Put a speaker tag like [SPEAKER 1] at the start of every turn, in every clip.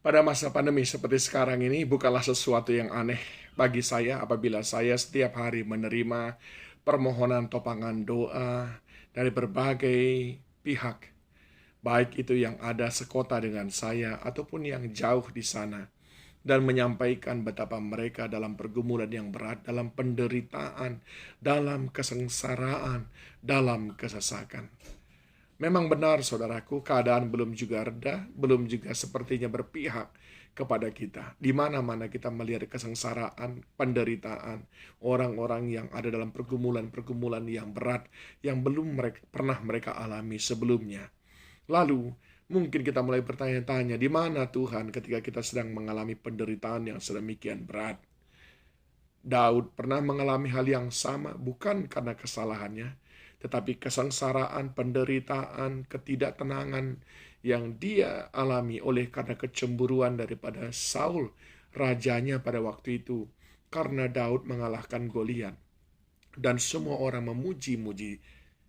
[SPEAKER 1] Pada masa pandemi seperti sekarang ini bukanlah sesuatu yang aneh bagi saya apabila saya setiap hari menerima permohonan topangan doa dari berbagai pihak, baik itu yang ada sekota dengan saya ataupun yang jauh di sana, dan menyampaikan betapa mereka dalam pergumulan yang berat, dalam penderitaan, dalam kesengsaraan, dalam kesesakan. Memang benar, saudaraku, keadaan belum juga reda, belum juga sepertinya berpihak kepada kita. Di mana-mana kita melihat kesengsaraan, penderitaan, orang-orang yang ada dalam pergumulan-pergumulan yang berat, yang belum pernah mereka alami sebelumnya. Lalu, mungkin kita mulai bertanya-tanya, di mana Tuhan ketika kita sedang mengalami penderitaan yang sedemikian berat? Daud pernah mengalami hal yang sama, bukan karena kesalahannya, tetapi kesengsaraan, penderitaan, ketidaktenangan yang dia alami oleh karena kecemburuan daripada Saul, rajanya pada waktu itu. Karena Daud mengalahkan Goliat. Dan semua orang memuji-muji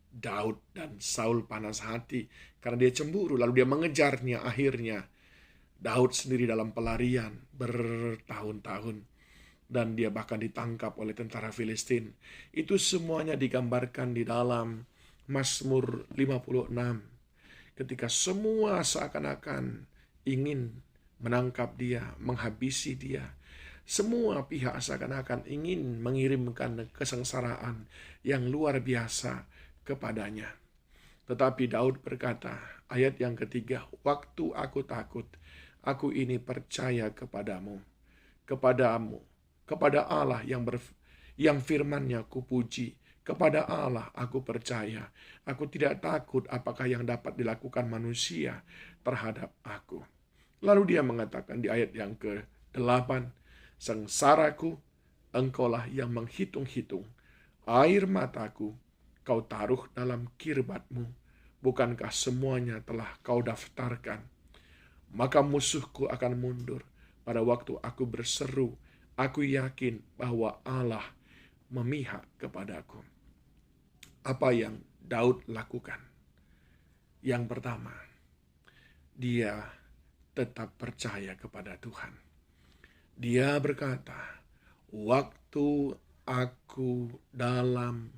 [SPEAKER 1] Daud, dan Saul panas hati karena dia cemburu. Lalu dia mengejarnya. Akhirnya Daud sendiri dalam pelarian bertahun-tahun, dan dia bahkan ditangkap oleh tentara Filistin. Itu semuanya digambarkan di dalam Mazmur 56. Ketika semua seakan-akan ingin menangkap dia, menghabisi dia. Semua pihak seakan-akan ingin mengirimkan kesengsaraan yang luar biasa kepadanya. Tetapi Daud berkata, ayat yang ketiga, waktu aku takut, aku ini percaya kepadamu, kepada Allah yang firman-Nya kupuji, kepada Allah aku percaya. Aku tidak takut apakah yang dapat dilakukan manusia terhadap aku. Lalu dia mengatakan di ayat yang ke-8, sengsaraku, engkaulah yang menghitung-hitung. Air mataku, kau taruh dalam kirbatmu. Bukankah semuanya telah kau daftarkan? Maka musuhku akan mundur pada waktu aku berseru. Aku yakin bahwa Allah memihak kepadaku. Apa yang Daud lakukan? Yang pertama, dia tetap percaya kepada Tuhan. Dia berkata, waktu aku dalam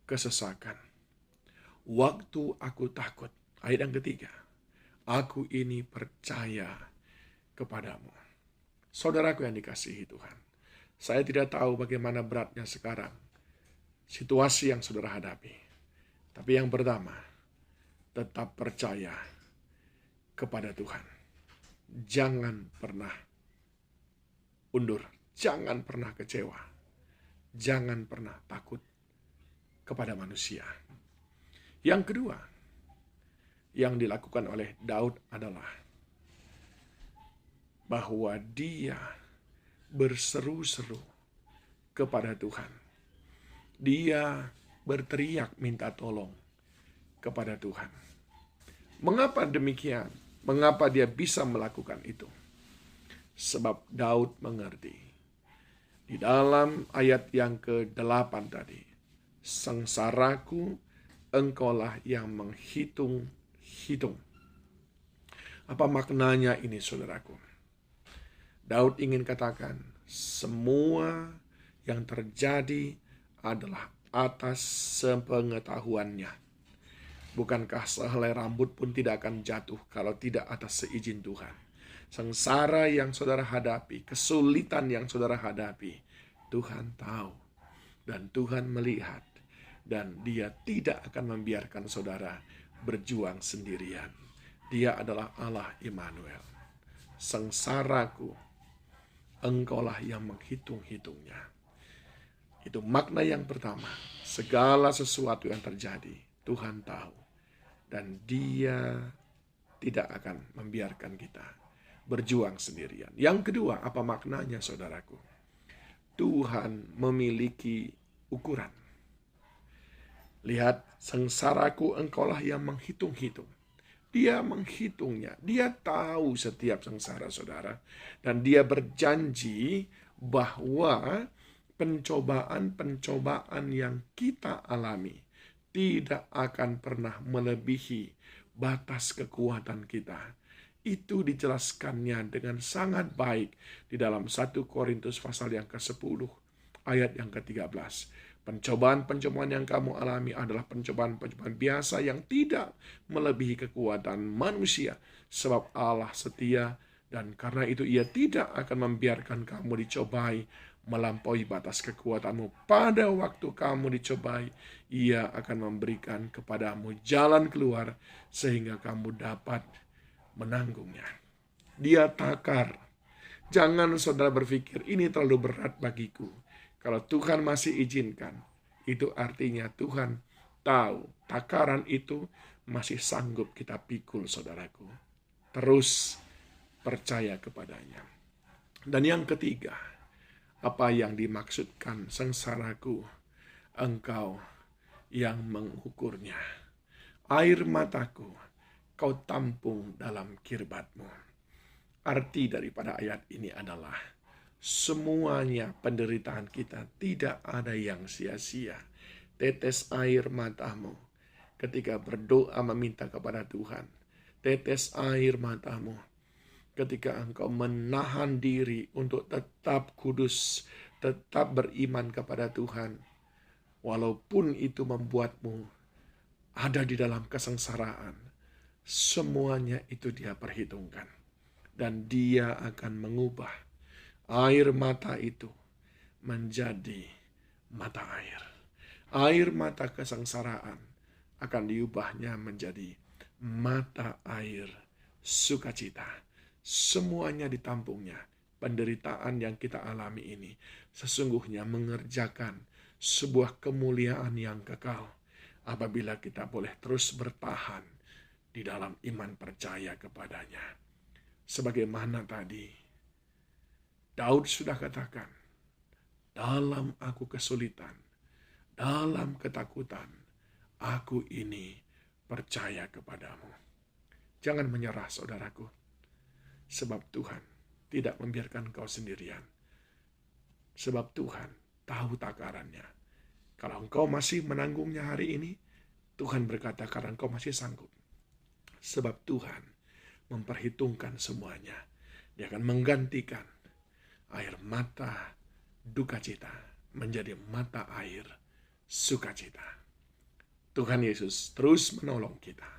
[SPEAKER 1] kesesakan, waktu aku takut. Ayat yang ketiga, aku ini percaya kepadamu. Saudaraku yang dikasihi Tuhan, saya tidak tahu bagaimana beratnya sekarang situasi yang saudara hadapi. Tapi yang pertama, tetap percaya kepada Tuhan. Jangan pernah undur, jangan pernah kecewa, jangan pernah takut kepada manusia. Yang kedua, yang dilakukan oleh Daud adalah bahwa dia berseru-seru kepada Tuhan. Dia berteriak minta tolong kepada Tuhan. Mengapa demikian? Mengapa dia bisa melakukan itu? Sebab Daud mengerti. Di dalam ayat yang ke-8 tadi, sengsaraku, engkaulah yang menghitung-hitung. Apa maknanya ini, saudaraku? Daud ingin katakan, semua yang terjadi adalah atas sepengetahuannya. Bukankah sehelai rambut pun tidak akan jatuh kalau tidak atas seizin Tuhan? Sengsara yang saudara hadapi, kesulitan yang saudara hadapi, Tuhan tahu dan Tuhan melihat, dan Dia tidak akan membiarkan saudara berjuang sendirian. Dia adalah Allah Immanuel. Sengsaraku, engkaulah yang menghitung-hitungnya. Itu makna yang pertama. Segala sesuatu yang terjadi, Tuhan tahu. Dan Dia tidak akan membiarkan kita berjuang sendirian. Yang kedua, apa maknanya, saudaraku? Tuhan memiliki ukuran. Lihat, sengsaraku, engkaulah yang menghitung-hitung. Dia menghitungnya. Dia tahu setiap sengsara saudara. Dan dia berjanji bahwa pencobaan-pencobaan yang kita alami tidak akan pernah melebihi batas kekuatan kita. Itu dijelaskannya dengan sangat baik di dalam 1 Korintus pasal yang ke-10 ayat yang ke-13. Pencobaan-pencobaan yang kamu alami adalah pencobaan-pencobaan biasa yang tidak melebihi kekuatan manusia, sebab Allah setia dan karena itu Ia tidak akan membiarkan kamu dicobai melampaui batas kekuatanmu. Pada waktu kamu dicobai, Ia akan memberikan kepadamu jalan keluar sehingga kamu dapat menanggungnya. Dia takar. Jangan saudara berpikir ini terlalu berat bagiku. Kalau Tuhan masih izinkan, itu artinya Tuhan tahu takaran itu masih sanggup kita pikul, saudaraku. Terus percaya kepadanya. Dan yang ketiga, apa yang dimaksudkan sengsaraku, engkau yang mengukurnya. Air mataku kau tampung dalam kirbatmu. Arti daripada ayat ini adalah semuanya penderitaan kita tidak ada yang sia-sia. Tetes air matamu ketika berdoa meminta kepada Tuhan. Tetes air matamu ketika engkau menahan diri untuk tetap kudus, tetap beriman kepada Tuhan. Walaupun itu membuatmu ada di dalam kesengsaraan, semuanya itu Dia perhitungkan. Dan Dia akan mengubah air mata itu menjadi mata air. Air mata kesengsaraan akan diubahnya menjadi mata air sukacita. Semuanya ditampungnya. Penderitaan yang kita alami ini sesungguhnya mengerjakan sebuah kemuliaan yang kekal apabila kita boleh terus bertahan di dalam iman percaya kepadanya. Sebagaimana tadi Daud sudah katakan, dalam aku kesulitan, dalam ketakutan, aku ini percaya kepadamu. Jangan menyerah, saudaraku, sebab Tuhan tidak membiarkan kau sendirian. Sebab Tuhan tahu takarannya. Kalau engkau masih menanggungnya hari ini, Tuhan berkata karena engkau masih sanggup. Sebab Tuhan memperhitungkan semuanya. Dia akan menggantikan air mata duka cita menjadi mata air sukacita. Tuhan Yesus terus menolong kita.